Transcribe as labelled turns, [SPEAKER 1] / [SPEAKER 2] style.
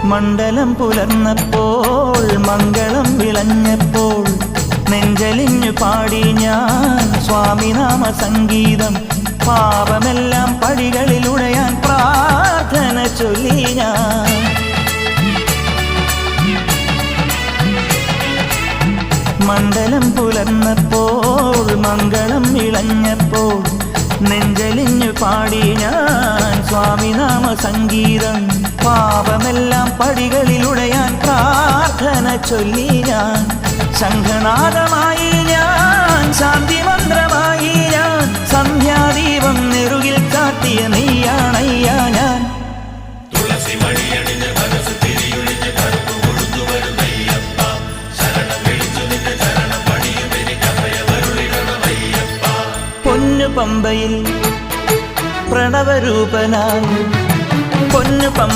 [SPEAKER 1] മണ്ഡലം പുലർന്നപ്പോൾ മംഗളം വിളഞ്ഞപ്പോൾ നെഞ്ചലിഞ്ഞു പാടി ഞാൻ സ്വാമിനാമ സംഗീതം. പാപമെല്ലാം പടികളിലുടയാൻ പ്രാർത്ഥന ചൊല്ലി ഞാൻ. മണ്ഡലം പുലർന്നപ്പോൾ മംഗളം വിളഞ്ഞപ്പോൾ നെഞ്ചലിഞ്ഞു പാടി ഞാൻ സ്വാമിനാമ സംഗീതം. പാപമെല്ലാം പടികളിലുടയാൻ പ്രാർത്ഥന ചൊല്ലി ഞാൻ. ശംഖനാദമായി ഞാൻ, ശാന്തി മന്ത്രമായി ഞാൻ, സന്ധ്യാദീപം നെറുകിൽ കാട്ടിയ നീയാണയ്യ ഞാൻ. പൊന്നു പമ്പയിൽ പ്രണവരൂപനായി, പൊന്നു പമ്പ